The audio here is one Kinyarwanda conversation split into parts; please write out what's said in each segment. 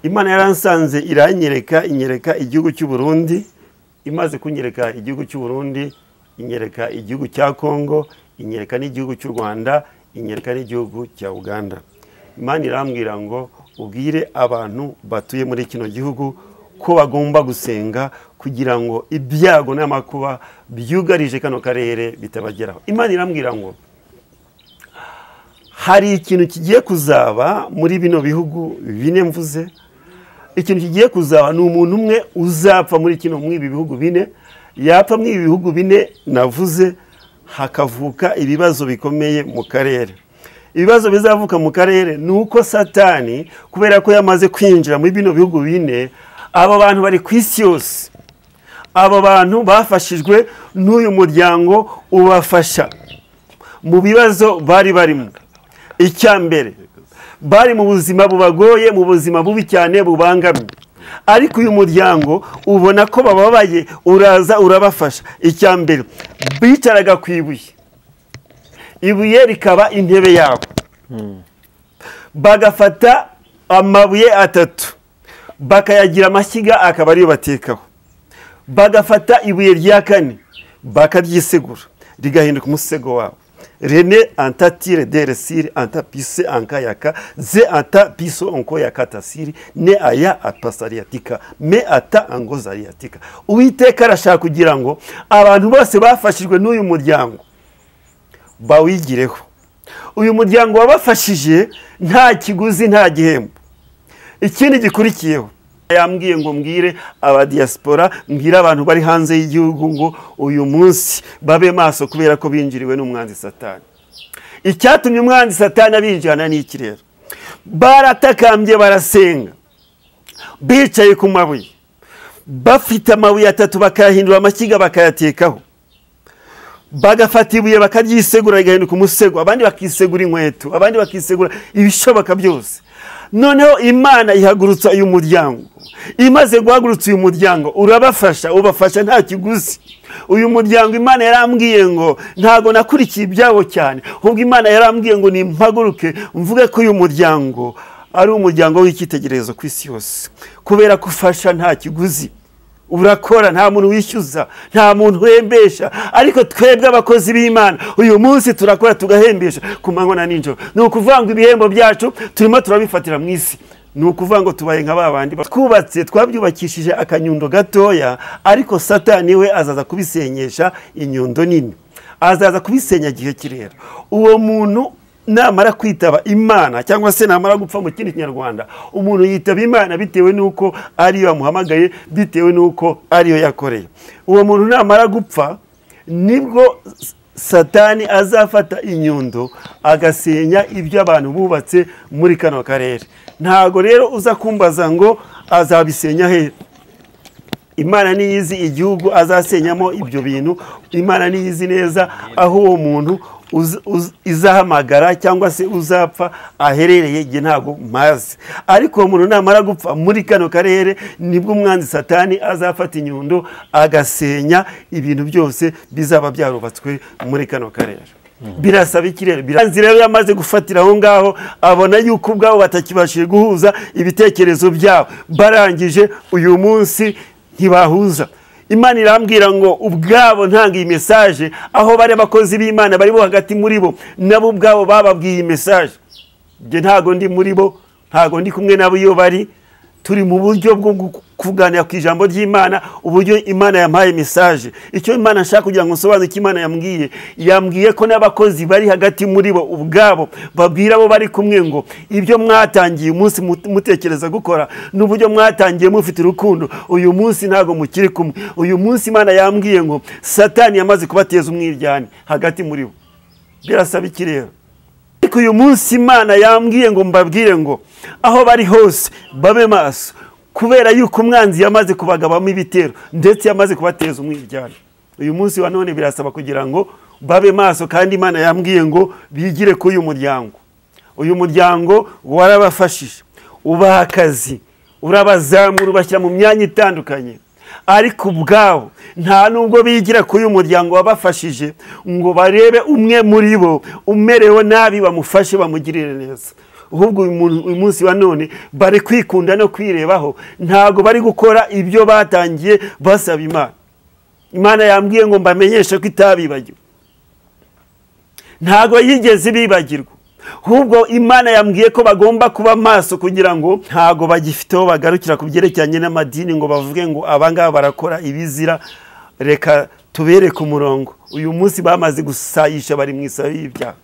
Imana yaransanze iranyereka igihugu cy'u Burundi, imaze kunyereka igihugu cy'u Burundi, inyereka igihugu cya Kongo, inyereka n'igihugu cy'u Rwanda, inyereka n'igihugu cya Uganda. Imana irambwira ngo ubwire abantu batuye muri kino gihugu ko bagomba gusenga kugira ngo ibyago n'amakuba byugarije kano karere bitabageraho. Imana irambwira ngo hari ikintu kigiye kuzaba muri bino bihugu bine mvuze. Ikintu kigiye kuzaba ni umuntu umwe uzapfa muri ibi bihugu bine, yapfa muri ibi bihugu bine navuze, hakavuka ibibazo bikomeye mu karere. Ibibazo bizavuka mu karere ni uko Satani kubera ko yamaze kwinjira muri bino bihugu bine, abo bantu bari ku isi yose, abo bantu bafashijwe n'uyu muryango ubafasha mu bibazo bari barimo. Icyambere, bari mu buzima bubagoye, mu buzima bubi cyane bubangamye, ariko uyu muryango ubona ko bababaye, uraza urabafasha. Icyambere, bicaraga ku ibuye, ibuye rikaba intebe yabo, bagafata amabuye atatu bakayagira amashyiga akaba ariyo batekaho, bagafata ibuye rya kane bakaryisegura rigahinduka umusego wabo. Rene anta tire dere siri anta pise ankayaka ze anta piso onko yakatasiri ne aya apasariatika me ata angozariatika. Uwiteka arashaka kugira ngo abantu bose bafashijwe n'uyu muryango bawigireho. Uyu muryango wabafashije nta kiguzi nta gihembo. Ikindi gikurikiyeho, yambwiye ngo mbwire aba diaspora, mbwire abantu bari hanze y'igihugu ngo uyu munsi babe maso kubera ko binjiriwe n'umwanzi Satani. Icyatumye umwanzi Satani abinjirana n'iki rero? Baratakambye barasenga, bicaye ku mabuye, bafite amabuye atatu bakayahindura amashyiga bakayatekaho, bagafata ibuye bakaryisegura rigahinduka umusego, abandi bakisegura inkweto, abandi bakisegura ibishoboka byose. Noneho Imana ihagurutsa uyu muryango. Imaze guhagurutsa uyu muryango urabafasha, ubafasha nta kiguzi. Uyu muryango Imana yarambwiye ngo ntago nakurikiye ibyabo cyane, ahubwo Imana yarambwiye ngo nimpaguruke mvuge ko uyu muryango ari umuryango w'icyitegererezo ku isi yose, kubera kufasha nta kiguzi. Urakora, nta muntu wishyuza, nta muntu uhembesha, ariko twebwe abakozi b'Imana uyu munsi turakora tugahembesha ku manywa na nijoro. Ni ukuvuga ngo ibihembo byacu turimo turabifatira mu isi. Ni ukuvuga ngo tubaye nka babandi twubatse, twabyubakishije akanyundo gatoya, ariko Satani we azaza kubisenyesha inyundo nini, azaza kubisenya gihe kirera. Uwo muntu namara kwitaba Imana cyangwa se namara gupfa mu kindi kinyarwanda, umuntu yitaba Imana bitewe nuko ariyo yamuhamagaye, bitewe nuko ariyo yakoreye. Uwo muntu namara gupfa nibwo Satani azafata inyundo agasenya ibyo abantu bubatse muri kano karere. Ntago rero uza kumbaza ngo azabisenya he. Imana niyizi igihugu azasenyamo ibyo bintu, Imana niyizi neza aho uwo muntu izahamagara cyangwa se uzapfa aherereye, igihe ntago mazi. Ariko uwo muntu namara gupfa muri kano karere nibwo umwanzi Satani azafata inyundo agasenya ibintu byose bizaba byarubatswe muri kano karere. Birasaba ikirere. Biranzi rero yamaze gufatira aho ngaho, abona yuko ubwabo batakibashije guhuza ibitekerezo byabo, barangije uyu munsi ntibahuza. Imana irambwira ngo ubwabo ntanga iyi message, aho bari abakozi b'Imana bari bo hagati muri bo, nabo ubwabo bababwiye iyi message. Je ntago ndi muri bo, ntago ndi kumwe nabo iyo bari, turi mu buryo bwo kuganira ku ijambo ry'Imana, uburyo Imana yampaye message. Icyo Imana nshaka kugira ngo nsobanure ko Imana yambwiye ko n'abakozi bari hagati muri bo ubwabo babwira abo bari kumwe ngo ibyo mwatangiye umunsi mutekereza gukora n'uburyo mwatangiye mufite urukundo, uyu munsi ntago mukiri kumwe. Uyu munsi Imana yambwiye ngo Satani yamaze kubateza umwiryane hagati muri bo. Birasaba iki rero? Ariko uyu munsi Imana yambwiye ngo mbabwire ngo aho bari hose babe maso, kubera yuko umwanzi yamaze kubagabamo ibitero ndetse yamaze kubateza umwiryane. Uyu munsi wa none birasaba kugira ngo babe maso, kandi Imana yambwiye ngo bigire ku uyu muryango. Uyu muryango warabafashije, ubaha akazi, urabazamura ubashyira mu myanya itandukanye, ariko ubwabo nta nubwo bigira ku uyu muryango wabafashije ngo barebe umwe muri bo umerewe nabi bamufashe bamugirire neza. ahubwo uyu munsi wa none bari kwikunda no kwirebaho, ntago bari gukora ibyo batangiye basaba Imana. Imana yambwiye ngo mbamenyeshe ko itabibagiwe, ntago yigeze bibagirwa, ahubwo Imana yambwiye ko bagomba kuba maso kugira ngo ntago bagifiteho bagarukira ku byerekeranye n'amadini ngo bavuge ngo abangaba barakora ibizira, reka tubere ku murongo. Uyu munsi bamaze gusayisha, bari mu isaha y'ibyaha.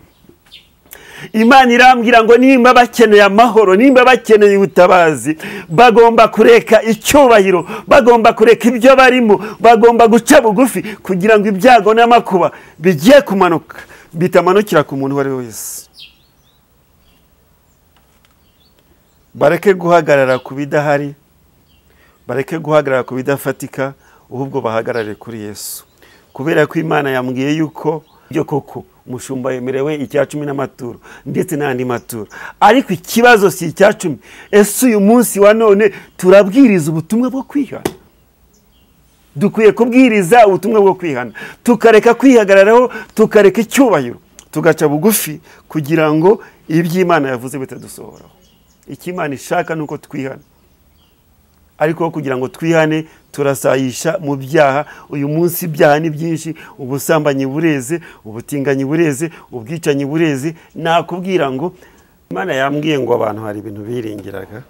Imana irambwira ngo nimba bakeneye amahoro, nimba bakeneye ubutabazi, bagomba kureka icyubahiro, bagomba kureka ibyo barimo, bagomba guca bugufi kugira ngo ibyago n'amakuba bigiye kumanuka bitamanukira ku muntu uwo ari we wese. Bareke guhagarara ku bidahari, bareke guhagarara ku bidafatika, ahubwo bahagarare kuri Yesu, kubera ko Imana yambwiye yuko byo koko umushumba yemerewe icya 10 n'amaturo ndetse n'andi maturo, ariko ikibazo si icya 10. Ese uyu munsi wa none turabwiriza ubutumwa bwo kwihana? Dukwiye kubwiriza ubutumwa bwo kwihana, tukareka kwihagararaho, tukareka icyubahiro, tugaca bugufi kugira ngo iby'Imana yavuze bitadusohoraho. Ikimana ishaka nuko twihana, ariko kugira ngo twihane turasayisha mu byaha. Uyu munsi ibyaha ni byinshi, ubusambanyi bureze, ubutinganyi bureze, ubwicanyi bureze. Nakubwira ngo Imana yambwiye ngo abantu hari ibintu biringiraga,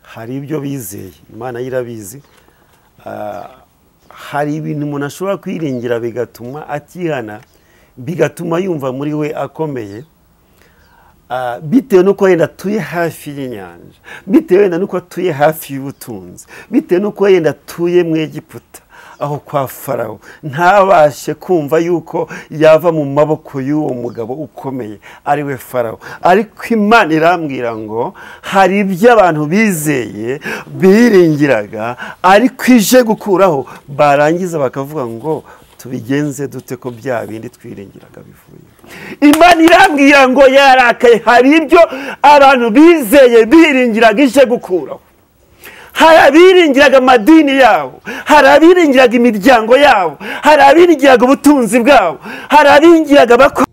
hari ibyo bizeye, Imana yirabizi. Hari ibintu umuntu ashobora kwiringira bigatuma atihana, bigatuma yumva muri we akomeye, bitewe nuko yenda atuye hafi y'inyanja, bitewe yenda nuko atuye hafi y'ubutunzi, bitewe nuko yenda atuye mu Egiputa aho kwa Farawo, ntabashe kumva yuko yava mu maboko y'uwo mugabo ukomeye ari we Farawo. Ariko Imana irambwira ngo hari ibyo abantu bizeye biringiraga, ariko ije gukuraho, barangiza bakavuga ngo tubigenze dute ko bya bindi twiringiraga bivuye. Imana irambwira ngo yarakaye, hari ibyo abantu bizeye biringiraga ije gukuraho. Hari abiringiraga amadini yabo, hari abiringiraga imiryango yabo, hari abiringiraga ubutunzi bwabo, hari abiringiraga bakora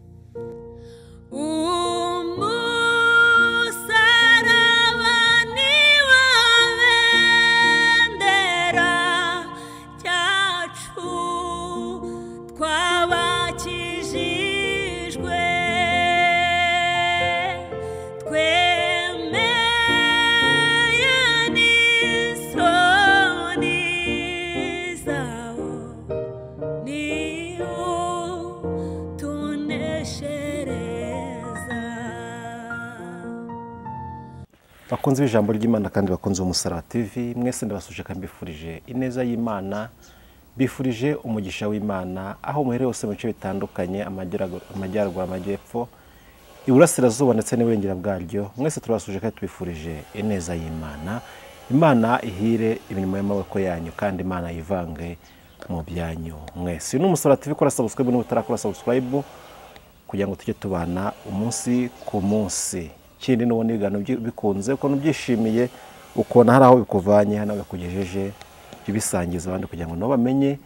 bakunze ijambo ry'Imana kandi bakunze umusaraba TV, mwese ndabasuje kandi bifurije ineza y'Imana, bifurije umugisha w'Imana aho muhereye hose mu bice bitandukanye, amajyaruguru, amajyepfo, iburasirazuba ndetse n'uburengera bwaryo. Mwese turabasuje kandi tubifurije ineza y'Imana. Imana ihire imirimo y'amaboko yanyu kandi Imana yivange mu byanyu mwese. Uyu ni umusaraba TV, kora subscribe n'utarakora subscribe kugira ngo tujye tubana umunsi ku munsi. Kindi n'ubona ibiganiro bikunze uko nubyishimiye, ukona hari aho bikuvanye hano gakugejeje, bisangiza abandi kugira ngo nabo bamenye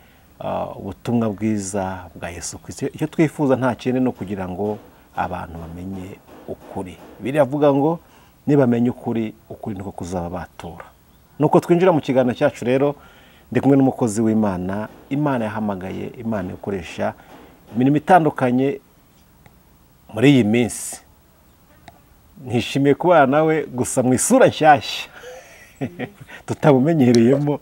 ubutumwa bwiza bwa Yesu Kristo. Icyo twifuza nta kindi no kugira ngo abantu bamenye ukuri. Biravuga ngo nibamenye ukuri, ukuri niko kuzaba batura. Nuko twinjira mu kiganiro cyacu rero, ndi kumwe n'umukozi w'Imana. Imana yahamagaye, Imana ikoresha imirimo itandukanye muri iyi minsi. Nishimiye kubana nawe gusa mu isura nshyashya tutabumenyereyemo,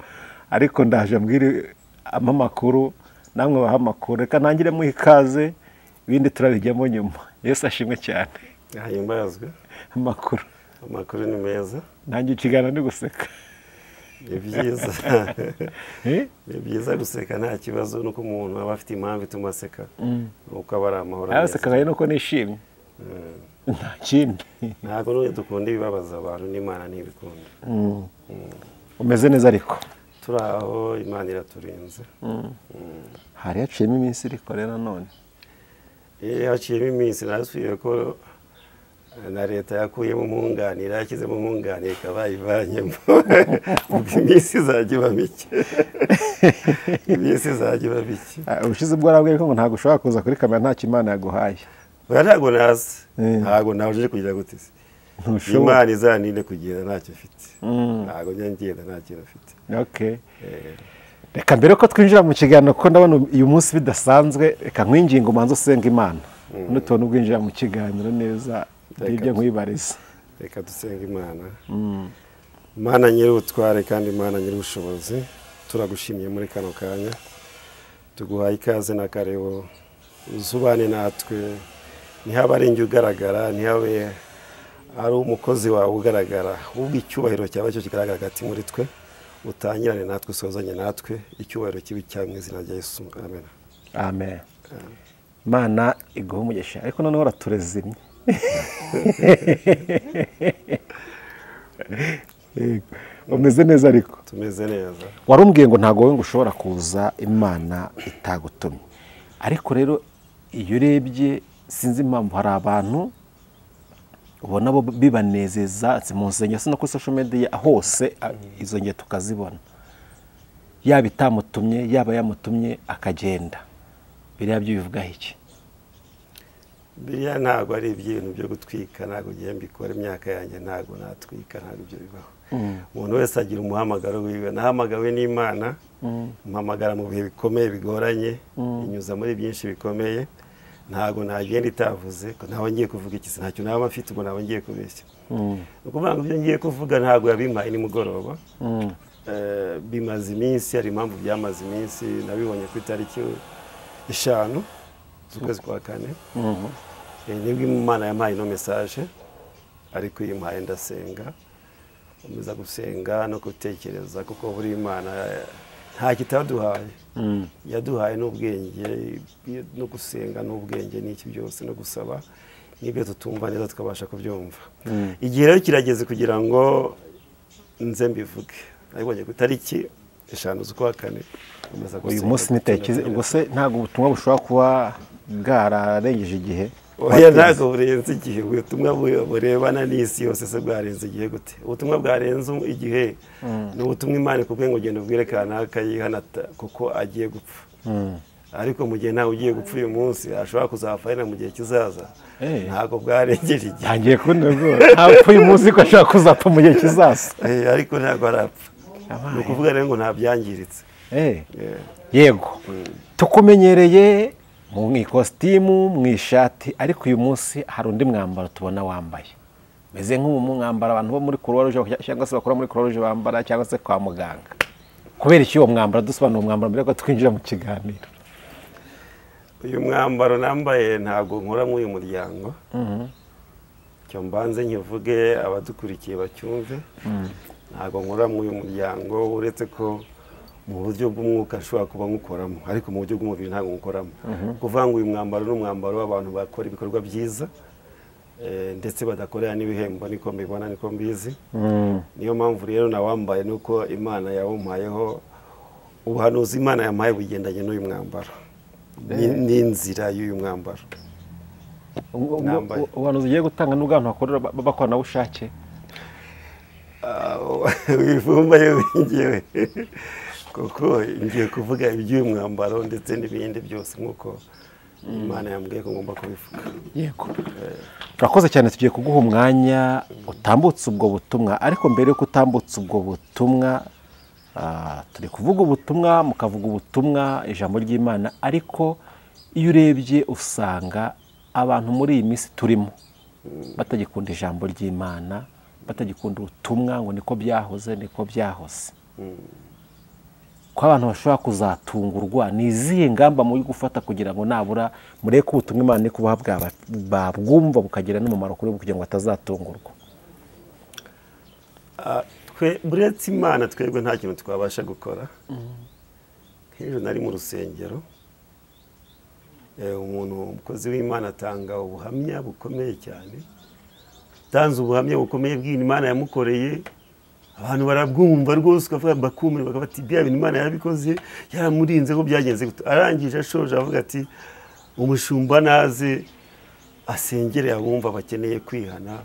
ariko ndaje mbwire amakuru namwe baha amakuru. Reka ntangire mu ikaze, ibindi turabijyamo nyuma. Yesu ashimwe cyane. Ahimbazwe. Amakuru ni meza. Nanjye ikiganiro ndi guseka. Ni byiza. Ni byiza guseka, nta kibazo, nuko umuntu aba afite impamvu ituma aseka, nuko aba ari amahoro. Araseka rero nuko nishimye. Nta kindi. Ntabwo none dukunda ibibabaza abantu, n'Imana ntibikunda. Umeze neza ariko? Turaho, Imana iraturinze. Hari haciyemo iminsi ariko rero none? Haciyemo iminsi, nasubiye ko na leta yakuyemo umwunganira, yashyizemo umwunganira ikaba ivanyemo. Iminsi izajya iba mike. Iminsi izajya iba mike. Ubushize bwo arabwiye ko ntabwo ushobora kuza kuri kamera nta kimana yaguhaye. Ntabwo nazi, ntabwo naje kugira gute se. Imana izaninde kugenda ntacyo mfite ntabwo njya ngenda nta kintu mfite. Okay. Reka mbere ko twinjira mu kiganiro ko ndabona uyu munsi bidasanzwe, reka nkwinginga umanze usenga Imana nutubona ubwinjira mu kiganiro neza n'ibyo nkwibariza. Reka dusenga Imana. Imana nyir'ubutware kandi Imana nyir'ubushobozi, turagushimiye muri kano kanya, tuguhaye ikaze na karebo, uzubane natwe, ntihaba ari njye ugaragara, ntihabe ari umukozi wawe ugaragara, ahubwo icyubahiro cyawe cyo kigaragara hagati muri twe, utangirane natwe, usozanye natwe, icyubahiro kibi cyawe mu izina rya Yesu. Amen. Amen. Imana iguhe umugisha. Ariko noneho uraturezimye. Umeze neza ariko? Tumeze neza. Warumbwiye ngo ntago wowe ngo ushobora kuza Imana itagutumye. Ariko rero iyo urebye sinzi impamvu hari abantu ubona bo bibanezeza mu nsengero no kuri social media hose izo ngiye tukazibona. Yaba itamutumye yaba yamutumye akagenda. Biriya byo bivuga iki? Biriya ntabwo ari ibintu byo gutwika, ntabwo ugiye mbikora imyaka yanjye, ntabwo natwika, ntabwo ibyo bibaho. Umuntu wese agira umuhamagaro wiwe, nahamagawe n'Imana, mpamagara mu bihe bikomeye bigoranye, inyuza muri byinshi bikomeye, ntabwo nagenda itavuze ko ntawe ngiye kuvuga iki, ntacyo naba mfite ubwo ntawe ngiye kubeshya. Ukuvuga ngo ibyo ngiye kuvuga ntabwo yabimpaye nimugoroba, bimaze iminsi, hari impamvu byamaze iminsi, nabibonye ku itariki 5 z'ukwezi kwa 4, nibwo Imana yampaye ino message, ariko yimpaye ndasenga, umeza gusenga no gutekereza, kuko buri Imana nta kitaduhaye, yaduhaye n'ubwenge no gusenga n'ubwenge n'iki byose no gusaba n'ibyo tutumva neza tukabasha kubyumva. Igihe rero kirageze kugira ngo nze mbivuge, nabibonye ku itariki 5 z'ukwa 4. Uyu munsi nitekereza ubwo se ntabwo ubutumwa bushobora kuba bwararengeje igihe? Oya, ntabwo burenze igihe, ubutumwa burebana n'isi yose se bwarenze igihe gute? Ubutumwa bwarenze igihe ni ubutumwa Imana ikubwiye ngo genda ubwire kanaka yihanata kuko agiye gupfa. Ariko mu gihe ntawe ugiye gupfa uyu munsi, ashobora kuzapfa mu gihe kizaza, ntabwo bwarengeje igihe. Yangiye kunegura ntabwo uyu munsi ko ashobora kuzapfa mu gihe kizaza. Ariko ntabwo arapfa. Ni ukuvuga rero ngo nta byangiritse. Yego, tukumenyereye mu ikositimu, mu ishati, ariko uyu munsi hari undi mwambaro tubona wambaye meze nk'umwambaro abantu bo muri Croix Rouge cyangwa se bakora muri Croix Rouge bambara, cyangwa se kwa muganga. Kubera iki uwo mwambaro? Dusobanura umwambaro mbere ko twinjira mu kiganiro. Uyu mwambaro nambaye ntabwo nkora nk'uyu muryango, cyo mbanze nkivuge abadukurikiye bacyumve, ntabwo nkora nk'uyu muryango, uretse ko mu buryo bw'umwuka ashobora kuba nkukoramo, ariko mu buryo bw'umubiri ntabwo nkukoramo. Kuvuga ngo uyu mwambaro ni umwambaro w'abantu bakora ibikorwa byiza, ndetse badakorera n'ibihembo, niko mbibona, niko mbizi. Niyo mpamvu rero nawambaye, nuko Imana yawumpayeho ubuhanuzi. Imana yampaye bugendanye n'uyu mwambaro n'inzira y'uyu mwambaro. Ubuhanuzi ugiye gutanga n'ubwantu bakorera bakoranabushake? Wivumba yewe ngewe, kuko ngiye kuvuga iby'uyu mwambaro ndetse n'ibindi byose nk'uko Imana yambwiye ko ngomba kubivuga. Yego, turakoze cyane, tugiye kuguha umwanya utambutse ubwo butumwa. Ariko mbere yo kutambutsa ubwo butumwa, turi kuvuga ubutumwa, mukavuga ubutumwa, ijambo ry'Imana. Ariko iyo urebye usanga abantu muri iyi minsi turimo batagikunda ijambo ry'Imana, batagikunda ubutumwa, ngo niko byahoze, niko byahose. Ko abantu bashobora kuzatungurwa, ni izihe ngamba muri gufata kugira ngo nabura mureke ubutumwa Imana kubaha babwumva bukagira n'umumaro kuri bo kugira ngo batazatungurwa? Buretse Imana twebwe nta kintu twabasha gukora. Nk'ejo nari mu rusengero, umukozi w'Imana atanga ubuhamya bukomeye cyane, tanze ubuhamya bukomeye bw'Imana yamukoreye, abantu barabwumva rwose, ukavuga bakumira, bakavuga ati bya bintu Imana yabikoze, yaramurinze ko byagenze gute. Arangije ashoje avuga ati umushumba naze asengere abumva bakeneye kwihana,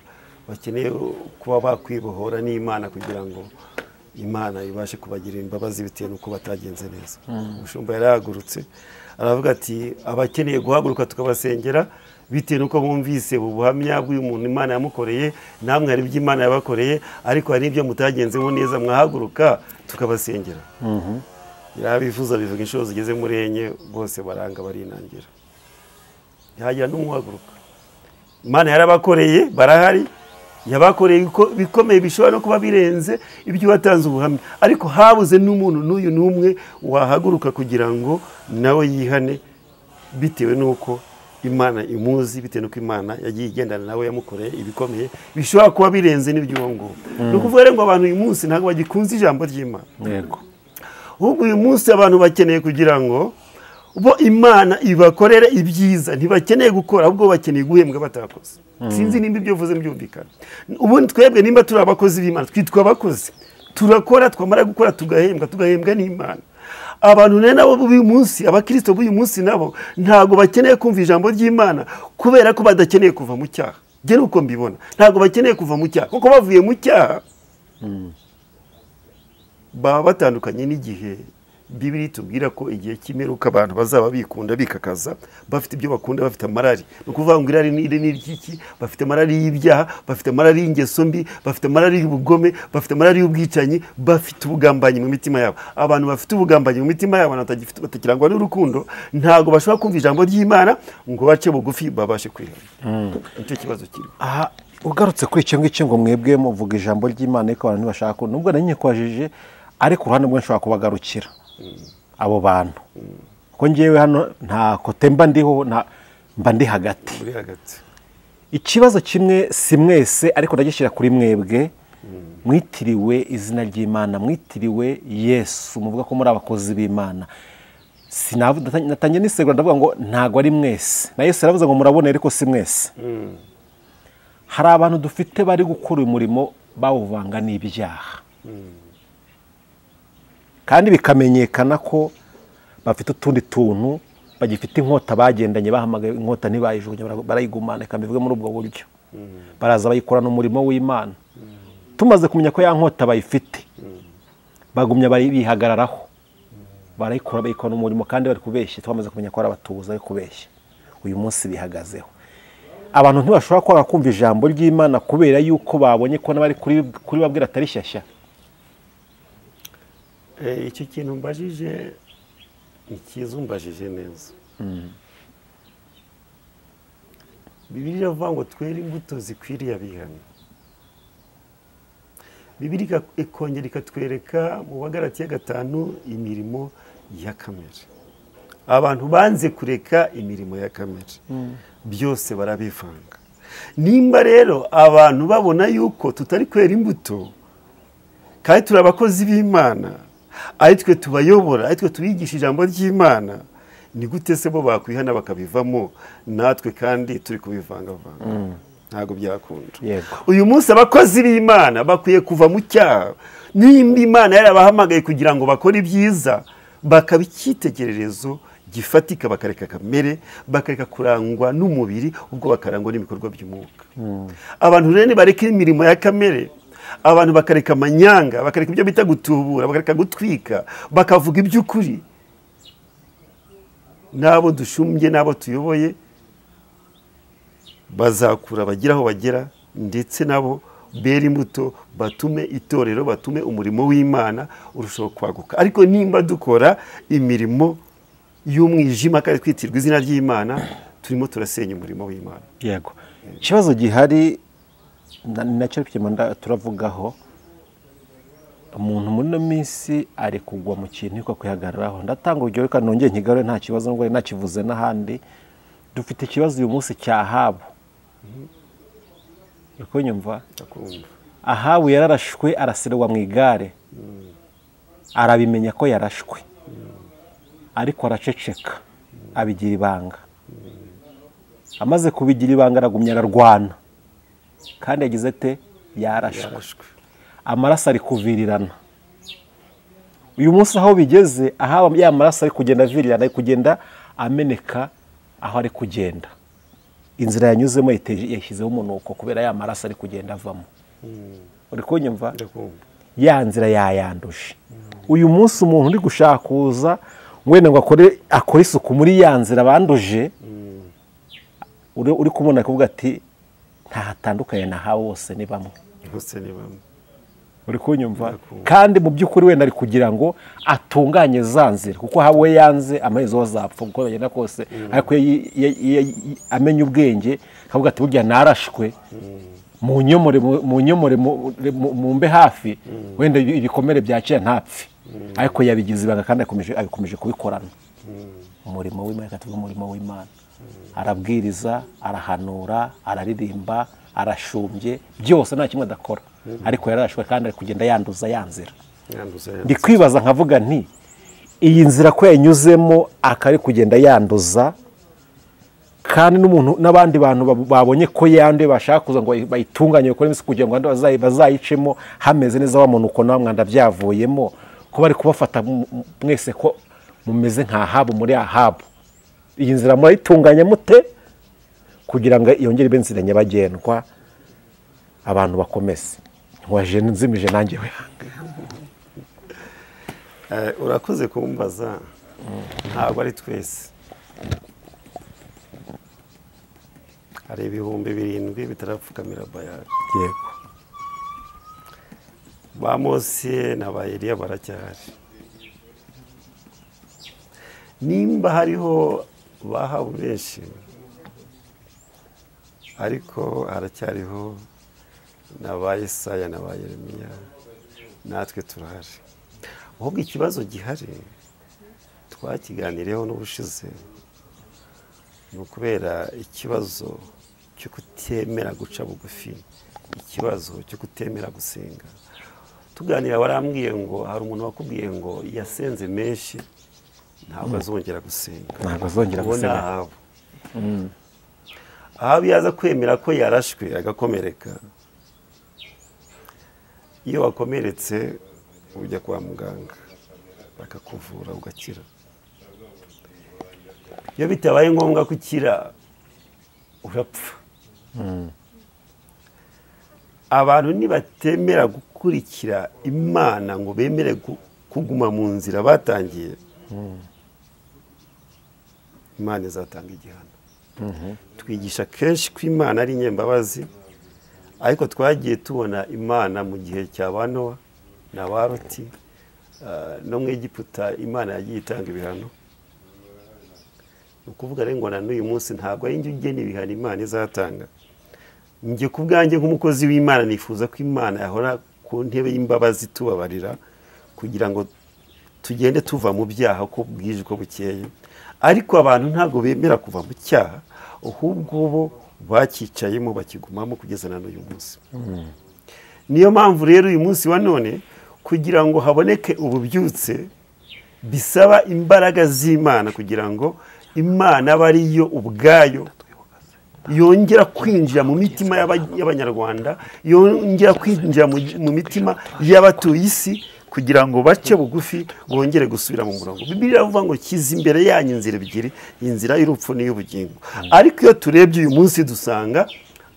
bakeneye kuba bakwibohora n'Imana kugira ngo Imana ibashe kubagirira imbabazi bitewe n'uko batagenze neza. Umushumba yarahagurutse aravuga ati abakeneye guhaguruka tukabasengera bitewe n'uko bumvise ubuhamya bw'uyu muntu Imana yamukoreye, namwe hari ibyo Imana yabakoreye, ariko hari n'ibyo mutagenzemo neza, mwahaguruka tukabasengera. Bifuza bivuga inshuro zigeze muri enye, bose baranga barinangira, ntihagira n'umuhaguruka. Imana yarabakoreye, barahari, yabakoreye bikomeye bishobora no kuba birenze ibyo watanze ubuhamya, ariko habuze n'umuntu n'uyu n'umwe wahaguruka kugira ngo nawe yihane, bitewe n'uko Imana imuzi, bitewe n'uko Imana yagiye igendana nawe, yamukoreye ibikomeye bishobora kuba birenze n'iby'uwo nguwo. Ni ukuvuga rero ngo abantu uyu munsi ntabwo bagikunze ijambo ry'Imana. Yego. Ahubwo uyu munsi abantu bakeneye kugira ngo bo Imana ibakorere ibyiza, ntibakeneye gukora, ahubwo bakeneye guhembwa batakoze. Sinzi nimba ibyo vuze byumvikana. Ubundi twebwe nimba turi abakozi b'Imana, twitwa abakozi, turakora, twamara gukora tugahembwa n'Imana. Abantu nabo b'uyu munsi, abakristo b'uyu munsi nabo ntago bakeneye kumva ijambo ry'Imana, kubera ko badakeneye kuva mu cyaha. Je nuko mbibona, ntago bakeneye kuva mu cyaha, kuko bavuye mu cyaha baba batandukanye n'igihe Bibiri tubwira ko igihe cy'imperuka abantu bazaba bikunda, bikakaza, bafite ibyo bakunda, bafite amarari. No kuvuga ngo irari ni iki? Bafite amarari y'ibyaha, bafite amarari y'ingeso mbi, bafite amarari y'ubugome, bafite amarari y'ubwicanyi, bafite ubugambanyi mu mitima yabo. Abantu bafite ubugambanyi mu mitima yabo batakirangwa n'urukundo, ntago bashobora kumva ijambo ry'Imana ngo bace bugufi babashe kwihana. Icyo kibazo kiri. Aha ugarutse kuri icyo ngicyo ngo mwebwe muvuga ijambo ry'Imana ariko abantu ntibashaka, nubwo nanjye kwajije, ariko uruhande rwe nshobora kubagarukira abo bantu, ko ngewe hano nta kote mba ndiho, mba ndi hagati. Ikibazo kimwe si mwese, ariko ndagishyira kuri mwebwe, mwitiriwe izina ry'Imana, mwitiriwe Yesu, muvuga ko muri abakozi b'Imana. Natangiye nisegura ndavuga ngo ntago ari mwese, na Yesu yaravuze ngo murabone ariko si mwese. Hari abantu dufite bari gukora umurimo bawuvanga n'ibyaha, kandi bikamenyekana ko bafite utundi tuntu, bagifite inkota bagendanye, bahamagaye inkota ntibayijugunye, barayigumana. Ikambivuga muri ubwo buryo baraza bayikorana umurimo w'Imana. Tumaze kumenya ko ya nkota bayifite, bagumya bihagararaho, barayikora, bayikora umurimo, kandi bari kubeshya. Twamaze kumenya ko ari abatubuza bari kubeshya. Uyu munsi bihagazeho abantu ntibashobora kwanga kumva ijambo ry'Imana kubera yuko babonye ko n'abari kuri babwira atari shyashya. Icyo kintu mbajije ikiza umbajije neza. Bibiri iravuga ngo twere imbuto zikwiriye abihana. Bibiri ikongera ikatwereka mu Bagalatiya 5 imirimo ya kamere. Abantu banze kureka imirimo ya kamere, byose barabivanga. Nimba rero abantu babona yuko tutari kwera imbuto, kandi turi abakozi b'Imana, ari twe tubayobora, ari twe tubigisha ijambo ry'Imana, ni gute se bo bakwihana bakabivamo, natwe kandi turi kubivangavanga? Ntago byakunda. Uyu munsi abakozi b'Imana bakwiye kuva mu cyaha. Nimba Imana yarabahamagaye kugira ngo bakore ibyiza, bakaba icyitegererezo gifatika, bakareka kamere, bakareka kurangwa n'umubiri, ubwo bakarangwa n'ibikorwa by'umwuka. Abantu rero bareka imirimo ya kamere, abantu bakareka amanyanga, bakareka ibyo bita gutubura, bakareka gutwika, bakavuga iby'ukuri, nabo dushumbye, nabo tuyoboye, bazakura bagira aho bagera, ndetse nabo bera imbuto, batume itorero, batume umurimo w'Imana urushaho kwaguka. Ariko nimba dukora imirimo y'umwijima kandi twitirwa izina ry'Imana, turimo turasenya umurimo w'Imana. Yego. Ikibazo gihari nacyo turavugaho, umuntu muri no minsi ari kugwa mu kintu ko kwihagararaho. Ndatanga urugero kandi nongeye nkigarure, nta kibazo ngo nakivuze n'ahandi. Dufite ikibazo uyu munsi cya Ahabu. Uko nyumva? Ahabu yararashwe, arasirwa mu igare, arabimenya ko yarashwe, ariko araceceka, abigira ibanga. Amaze kubigira ibanga, aragumya ararwana, kandi yagize ate? Yarashwe. Amaraso ari kuvirirana. Uyu munsi aho bigeze, aho ya maraso ari kugenda avirirana, ari kugenda ameneka aho ari kugenda. Inzira yanyuzemo yashyizeho umunuko kubera ya maraso ari kugenda avamo. Uri kunyumva? Ya nzira yayanduje. Uyu munsi umuntu uri gushaka kuza wenda ngo akore isuku muri ya nzira banduje, uri kubona kuvuga ati ntahatandukanye na ha bose ni bamwe, bose ni bamwe. uri kunyumva? Kandi mu by'ukuri wenda ari kugira ngo atunganye za nzira, kuko we yanze amaherezo azapfa uko bagenda kose, ariko amenya ubwenge akavuga ati burya narashwe mu nyomore mu mbe hafi, wenda ibikomere byakira ntapfe, ariko yabigize ibanga kandi abikomeje kubikorana. Umurimo w'Imana, katuvuga umurimo w'Imana, arabwiriza, arahanura, araririmba, arashumbye, byose nta kimwe adakora, ariko yarashwe kandi ari kugenda yanduza ya nzira. Ndi kwibaza nkavuga nti iyi nzira ko yanyuzemo akari kugenda yanduza, kandi n'umuntu n'abandi bantu babonye ko yanduye bashaka kuza ngo bayitunganye bakore imisi kugira ngo bazayicemo hameze neza, wa muntu uko nta mwanda byavuyemo, ko bari kubafata mwese ko mumeze nka Ahabu muri Ahabu. Iyi nzira murayitunganya mute kugira ngo yongere ibe inzira nyabagendwa abantu bakomeze? Waje nzimije nanjye we. Urakoze kumbaza, ntabwo ari twese. Hari ibihumbi 7 bitarapfukamira Bayali. Yego. Ba Mose na ba Eliya baracyahari. Nimba hariho bahabu benshi, ariko haracyariho na ba Yesaya na ba Yeremiya, natwe turahari. Ahubwo ikibazo gihari twakiganireho n'ubushize, ni ukubera ikibazo cyo kutemera guca bugufi, ikibazo cyo kutemera gusenga. Tuganira warambwiye ngo hari umuntu wakubwiye ngo yasenze menshi ntabwo azongera gusenga, ntabwo azongera gusenga. Ahabu yaza kwemera ko yarashwe agakomereka. Iyo wakomeretse ujya kwa muganga bakakuvura ugakira. Iyo bitabaye ngombwa ko ukira urapfa. Abantu nibatemera gukurikira Imana ngo bemere kuguma mu nzira batangiye, Imana izatanga igihano. Twigisha kenshi ko Imana ari inyembabazi, ariko twagiye tubona Imana mu gihe cya ba Nowa na ba Loti, no mu Egiputa Imana yagiye itanga ibihano. Ni ukuvuga rero ngo na n'uyu munsi ntabwo ari njye ugena ibihano Imana izatanga. Njye ku bwanjye nk'umukozi w'Imana nifuza ko Imana yahora ku ntebe y'imbabazi tubabarira, kugira ngo tugende tuva mu byaha uko bwije uko bukeye. Ariko abantu ntabwo bemera kuva mu cyaha, ahubwo bo bakicayemo bakigumamo kugeza na n'uyu munsi. Niyo mpamvu rero uyu munsi wa none kugira ngo haboneke ububyutse bisaba imbaraga z'Imana, kugira ngo Imana aba ariyo ubwayo yongera kwinjira mu mitima y'Abanyarwanda, yongera kwinjira mu mitima y'abatuye isi, kugira ngo bace bugufi bongere gusubira mu murongo. Bibiliya iravuga ngo kiza imbere yanyu inzira ebyiri, inzira y'urupfu n'iy'ubugingo. Ariko iyo turebye uyu munsi dusanga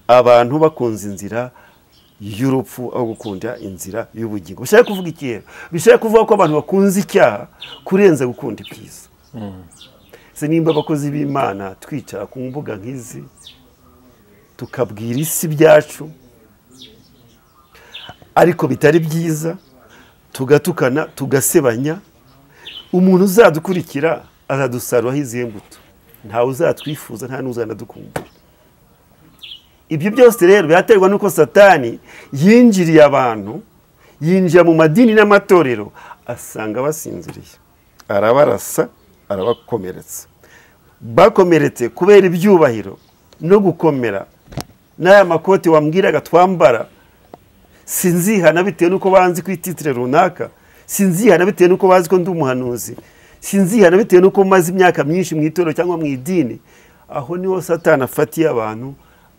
abantu bakunze inzira y'urupfu aho gukunda inzira y'ubugingo. Bishaka kuvuga iki rero? Bishaka kuvuga ko abantu bakunze icyaha kurenza gukunda ibyiza. Se nimba abakozi b'Imana twicara ku mbuga nk'izi tukabwira isi byacu ariko bitari byiza, tugatukana tugasebanya, umuntu uzadukurikira azadusaruraho izihe mbuto? Ntawe uzatwifuza, nta n'uzanadukumbura. Ibyo byose rero byaterwa n'uko Satani yinjiriye abantu, yinjira mu madini n'amatorero, asanga basinziriye, arabarasa, arabakomeretsa. Bakomeretse kubera ibyubahiro no gukomera, n'aya makoti wambwiraga twambara, sinzihana bitewe nuko banzi ku ititire runaka, sinzihana bitewe nuko bazi ko ndi umuhanuzi, sinzihana bitewe nuko maze imyaka myinshi mu itorero cyangwa mu idini. Aho niho Satani afatiye abantu,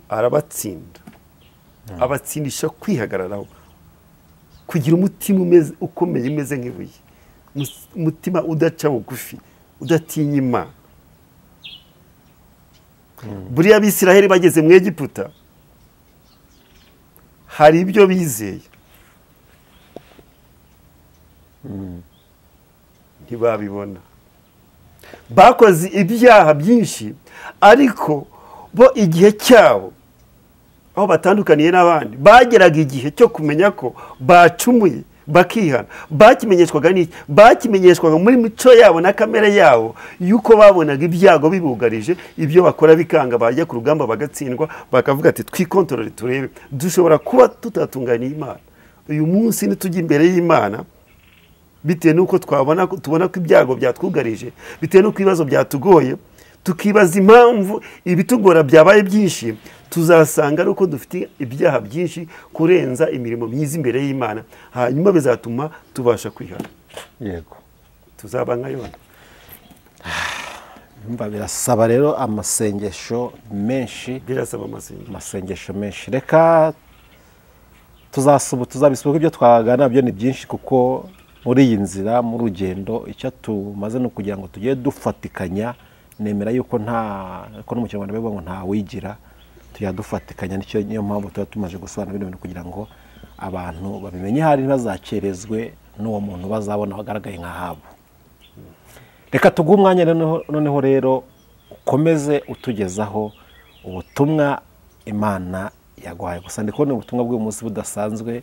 arabatsinda, abatsindisha kwihagararaho, kugira umutima ukomeye umeze nk'ibuye, umutima udaca bugufi, udatinya Imana. Buriya Abisiraheli bageze mu Egiputa hari ibyo bizeye, ntibabibona. Bakoze ibyaha byinshi, ariko bo igihe cyabo aho batandukaniye n'abandi bageraga igihe cyo kumenya ko bacumuye bakihana. Bakimenyeshwaga n'iki? Bakimenyeshwaga muri mico yabo na kamere yabo yuko babonaga ibyago bibugarije, ibyo bakora bikanga, bajya ku rugamba bagatsindwa, bakavuga ati twikontorore turebe, dushobora kuba tutatunganiye Imana. Uyu munsi nitujya imbere y'Imana bitewe nuko tubona ko ibyago byatwugarije, bitewe nuko ibibazo byatugoye, tukibaza impamvu ibitugora byabaye byinshi, tuzasanga nuko dufite ibyaha byinshi kurenza imirimo myiza imbere y'Imana, hanyuma bizatuma tubasha kwihana. Yego, tuzaba nka Yona. Birasaba rero amasengesho menshi, birasaba amasengesho menshi. Reka tuzabisubuka ibyo twagana byo ni byinshi, kuko muri iyi nzira mu rugendo icyo tumaze no kugira ngo tujye dufatikanya. Nemera yuko ko no mu Kinyarwanda bivuga ngo nta wigira, tuyadufatikanya. Niyo mpamvu tuba tumaze gusobanura bino bintu kugira ngo abantu babimenye, hari ntibazakerezwe n'uwo muntu bazabona wagaragaye nka habo. Reka tuguhe umwanya noneho rero ukomeze utugezaho ubutumwa Imana yaguhaye. Gusa ndi kubona ubutumwa bw'uyu munsi budasanzwe,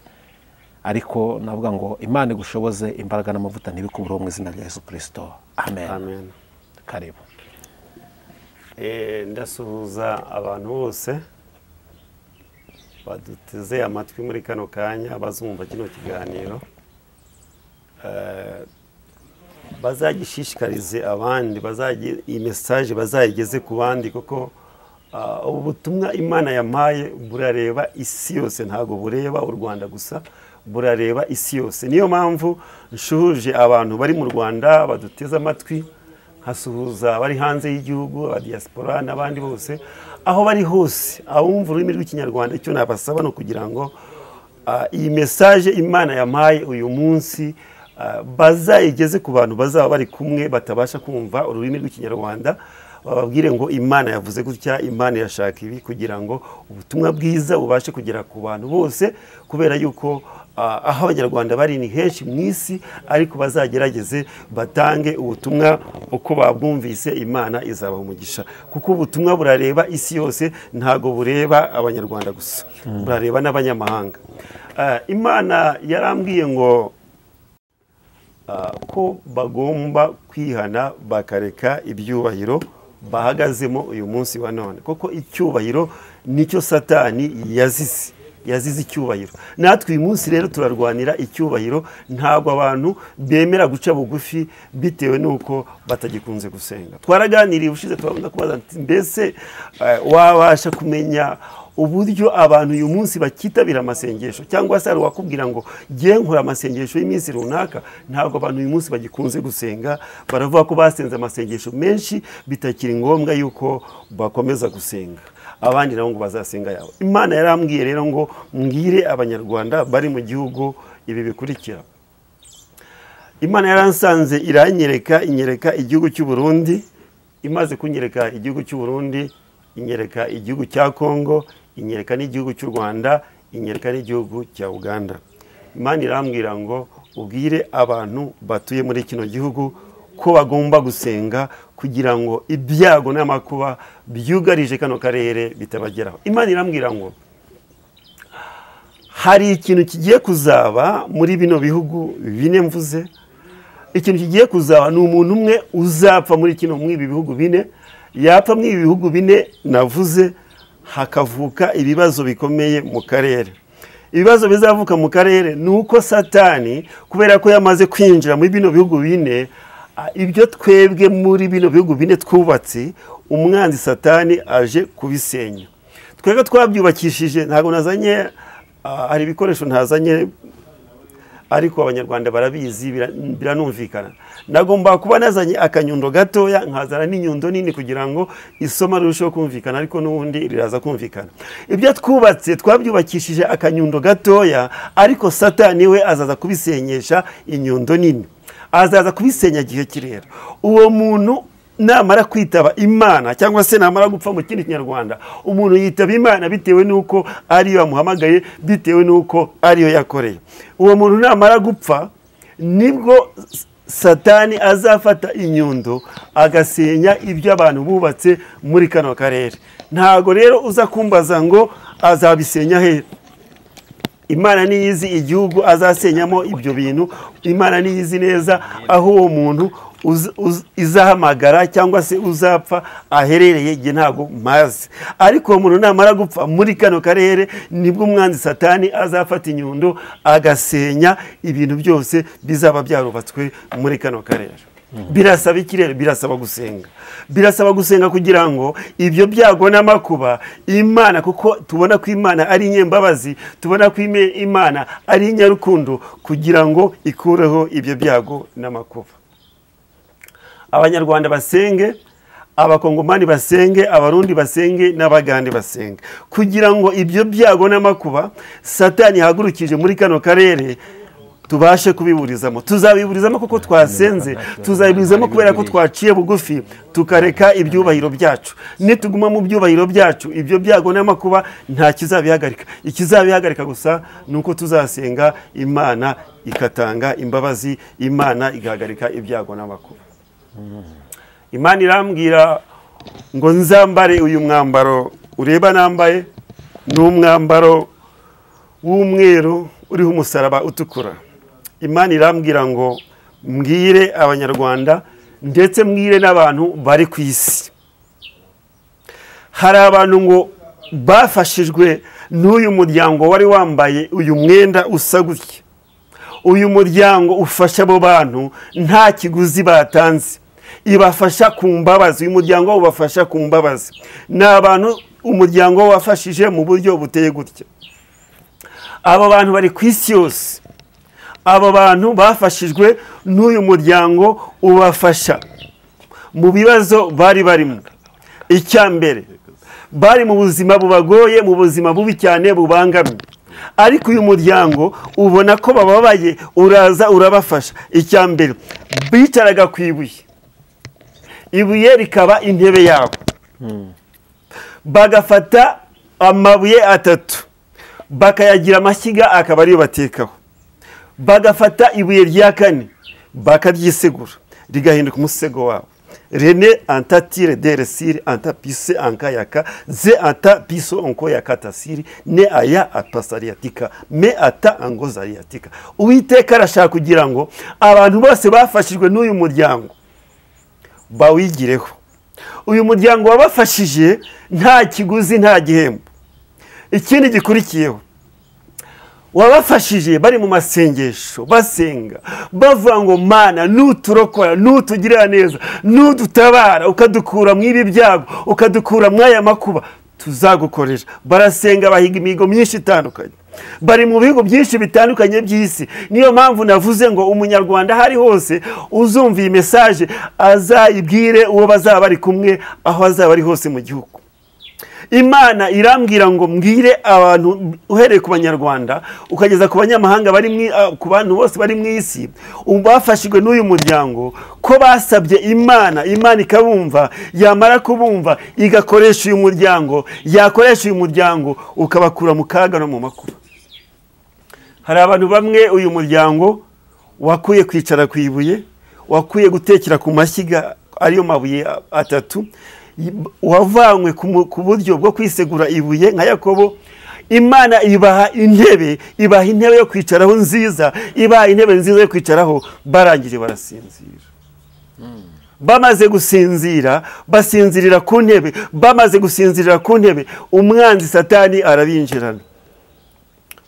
ariko navuga ngo Imana igushoboze, imbaraga n'amavuta ntibikubureho mu izina rya Yesu Kristo. Amen. Amen. Karibu. Ndasuhuza abantu bose baduteze amatwi muri kano kanya, bazumva kino kiganiro, bazagishishikarize abandi, iyi message bazayigeze ku bandi, kuko ubutumwa Imana yampaye burareba isi yose, ntago bureba u Rwanda gusa, burareba isi yose. Niyo mpamvu nshuhuje abantu bari mu Rwanda baduteze amatwi, hasuhuza abari hanze y'igihugu, aba diaspora n'abandi bose aho bari hose, abumva ururimi rw'Ikinyarwanda. Icyo nabasaba no kugira ngo iyi message Imana yampaye uyu munsi bazayigeze ku bantu bazaba bari kumwe batabasha kumva ururimi rw'Ikinyarwanda, bababwire ngo Imana yavuze gutya, Imana irashaka ibi, kugira ngo ubutumwa bwiza bubashe kugera ku bantu bose, kubera yuko aho Abanyarwanda bari ni henshi mu isi, ariko bazagerageze batange ubutumwa uko babwumvise, Imana izabaha umugisha, kuko ubutumwa burareba isi yose, ntago bureba Abanyarwanda gusa, burareba n'abanyamahanga. Imana yarambwiye ngo ko bagomba kwihana bakareka ibyubahiro bahagazemo uyu munsi wa none, kuko icyubahiro nicyo Satani yazize icyubahiro. Natwe uyu munsi rero turarwanira icyubahiro, ntabwo abantu bemera guca bugufi bitewe nuko batagikunze gusenga. Twaraganiriye ushize, twabona kubaza mbese wabasha kumenya uburyo abantu uyu munsi bakitabira amasengesho, cyangwa se ari wakubwira ngo giye nkora amasengesho y'iminsi runaka. Ntabwo abantu uyu munsi bagikunze gusenga, baravuga ko basenze amasengesho menshi bitakiri ngombwa yuko bakomeza gusenga, abandi nabo ngo bazasenga yabo. Imana yarambwiye rero ngo mbwire Abanyarwanda bari mu gihugu ibi bikurikira. Imana yaransanze inyereka igihugu cy'u Burundi, imaze kunyereka igihugu cy'u Burundi, inyereka igihugu cya Kongo, inyereka n'igihugu cy'u Rwanda, inyereka n'igihugu cya Uganda. Imana irambwira ngo ubwire abantu batuye muri kino gihugu ko bagomba gusenga kugira ngo ibyago n'amakuba byugarije kano karere bitabageraho. Imana irambwira ngo hari ikintu kigiye kuzaba muri bino bihugu bine mvuze. Ikintu kigiye kuzaba ni umuntu umwe uzapfa muri ibi bihugu bine, yapfa muri ibi bihugu bine navuze, hakavuka ibibazo bikomeye mu karere. Ibibazo bizavuka mu karere ni uko Satani, kubera ko yamaze kwinjira muri bino bihugu bine, ibyo twebwe muri bino bihugu bine twubatse, umwanzi Satani aje kubisenya. Twebwe twabyubakishije, ntabwo nazanye, hari ibikoresho ntazanye, ariko Abanyarwanda barabizi, biranumvikana. Nagomba kuba nazanye akanyundo gatoya, nkazana n'inyundo nini kugira ngo isoma rirusheho kumvikana, ariko n'ubundi riraza kumvikana. Ibyo twubatse twabyubakishije akanyundo gatoya, ariko Satani we azaza kubisenyesha inyundo nini, azaza kubisenya gihe kirera. Uwo muntu namara kwitaba Imana, cyangwa se namara gupfa mu kindi Kinyarwanda, umuntu yitaba Imana bitewe nuko ariyo yamuhamagaye, bitewe nuko ariyo yakoreye. Uwo muntu namara gupfa, nibwo Satani azafata inyundo agasenya ibyo abantu bubatse muri kano karere. ntago rero uza kumbaza ngo azabisenya he. Imana niyizi igihugu azasenyamo ibyo bintu, Imana niyizi neza aho uwo muntu izahamagara cyangwa se uzapfa aherereye, igihe ntago mazi. Ariko uwo muntu namara gupfa muri kano karere nibwo umwanzi Satani azafata inyundo agasenya ibintu byose bizaba byarubatswe muri kano karere. Birasaba ikirere, birasaba gusenga, birasaba gusenga kugira ngo ibyo byago n'amakuba Imana, kuko tubona ko Imana ari inyembabazi, tubona ko Imana ari inyarukundo, kugira ngo ikureho ibyo byago n'amakuba. Abanyarwanda basenge, abakongomani basenge, abarundi basenge, n'abagande basenge, kugira ngo ibyo byago n'amakuba Satani yahagurukije muri kano karere tubashe kubiburizamo. Tuzabiburizamo kuko twasenze, tuzabiburizamo kubera ko twaciye bugufi tukareka ibyubahiro byacu. Nituguma mu byubahiro byacu, ibyo byago n'amakuba nta kizabihagarika. Ikizabihagarika gusa nuko tuzasenga, Imana ikatanga imbabazi, Imana igahagarika ibyago n'amakuba. Imana irambwira ngo nzambare uyu mwambaro ureba nambaye, ni umwambaro w'umweru uriho umusaraba utukura. Imana irambwira ngo mbwire Abanyarwanda ndetse mbwire n'abantu bari ku isi. Hari abantu ngo bafashijwe n'uyu muryango wari wambaye uyu mwenda usa gutya. Uyu muryango ufasha abo bantu nta kiguzi batanze, ibafasha ku mbabazi. Uyu muryango ubafasha ku mbabazi. Ni abantu umuryango wafashije mu buryo buteye gutya. Abo bantu bari ku isi yose, abo bantu bafashijwe n'uyu muryango ubafasha mu bibazo bari barimo. Icyambere, bari mu buzima bubagoye, mu buzima bubi cyane bubangamye, ariko uyu muryango ubona ko bababaye, uraza urabafasha. Icyambere, bicaraga ku ibuye, ibuye rikaba intebe yabo, bagafata amabuye atatu bakayagira amashyiga akaba ariyo batekaho, bagafata ibuye rya kane bakaryisegura rigahinduka umusego wabo. Rene antatire deresire antapise ankayaka ze anta piso onko yakatasiri ne aya apasariatika me ata angozariatika. Uwiteka arashaka kugira ngo abantu bose bafashijwe n'uyu muryango bawigireho. Uyu muryango wabafashije nta kiguzi, nta gihembo. Ikindi gikurikiyeho, wabafashije bari mu masengesho basenga bavuga ngo Mana nuturokora, nutugirira neza, nudutabara, ukadukura mu ibi byago, ukadukura mu aya makuba, tuzagukorera. Barasenga, bahiga imihigo myinshi itandukanye, bari mu bihugu byinshi bitandukanye by'isi. Niyo mpamvu navuze ngo umunyarwanda hari hose uzumva iyi message azayibwire uwo bazaba bari kumwe, aho azaba ari hose mu gihugu. Imana irambwira ngo mbwire abantu uhereye ku Banyarwanda ukageza ku banyamahanga, bari ku bantu bose bari mu isi bafashijwe n'uyu muryango, ko basabye Imana, Imana ikabumva, yamara kubumva igakoresha uyu muryango, yakoresha uyu muryango ukabakura mu kaga no mu makuba. Hari abantu bamwe uyu muryango wakuye kwicara ku ibuye, wakuye gutekera ku mashyiga ariyo mabuye atatu, wavanywe ku buryo bwo kwisegura ibuye nka Yakobo. Imana ibaha intebe, ibaha intebe yo kwicaraho nziza, ibaha intebe nziza yo kwicaraho. Barangije barasinzira. Bamaze gusinzira, basinzirira ku ntebe. Bamaze gusinzirira ku ntebe, umwanzi Satani arabinjirana.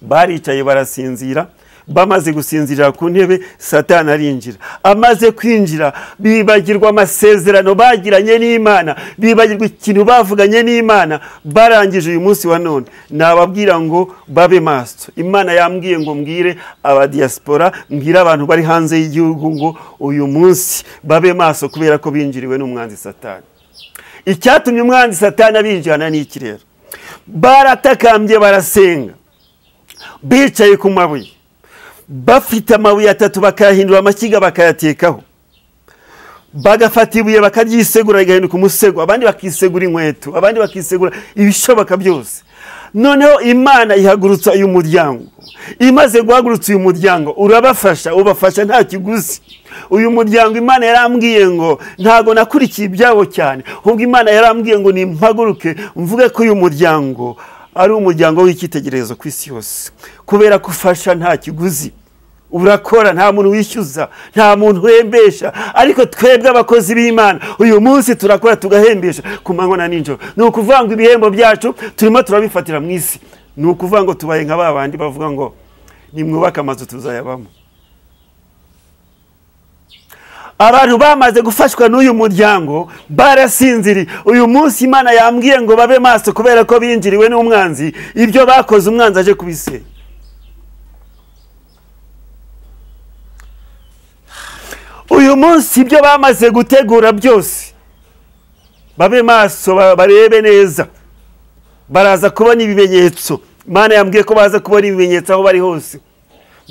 Baricaye barasinzira, bamaze gusinzirira ku ntebe, Satani arinjira. Amaze kwinjira, bibagirwa amasezerano bagiranye n'Imana, bibagirwa ikintu bavuganye n'Imana. Barangije uyu munsi wa none nababwira ngo babe maso. Imana yambwiye ngo mbwire abadiaspora, mbwire abantu bari hanze y'igihugu ngo uyu munsi babe maso, kubera ko binjiriwe n'umwanzi Satani. Icyatumye umwanzi Satani abinjirana ni iki rero? Baratakambye barasenga, bicaye ku mabuye, bafite amabuye atatu bakayahindura amashyiga bakayatekaho, bagafata ibuye bakaryisegura rigahinduka umusego, abandi bakisegura inkweto, abandi bakisegura ibishoboka byose. noneho imana ihagurutsa uyu muryango. Imaze guhagurutsa uyu muryango urabafasha, ubafasha nta kiguzi. Uyu muryango imana yarambwiye ngo ntago nakurikiye ibyabo cyane, ahubwo imana yarambwiye ngo nimpaguruke mvuge ko uyu muryango ari umuryango w'icyitegererezo ku isi yose, kubera kufasha nta kiguzi. Urakora, nta muntu wishyuza, nta muntu uhembesha, ariko twebwe abakozi b'Imana uyu munsi turakora tugahembesha ku manywa na nijoro. Ni ukuvuga ngo ibihembo byacu turimo turabifatira mu isi. Ni ukuvuga ngo tubaye nka babandi bavuga ngo nimwubake amazu tuzayabamo. Abantu bamaze gufashwa n'uyu muryango barasinziriye. Uyu munsi imana yambwiye ngo babe maso, kubera ko binjiriwe n'umwanzi. Ibyo bakoze umwanzi aje kubisenya. Uyu munsi ibyo bamaze gutegura byose babe maso, barebe neza. Baraza kubona ibimenyetso. Imana yambwiye ko baza kubona ibimenyetso aho bari hose.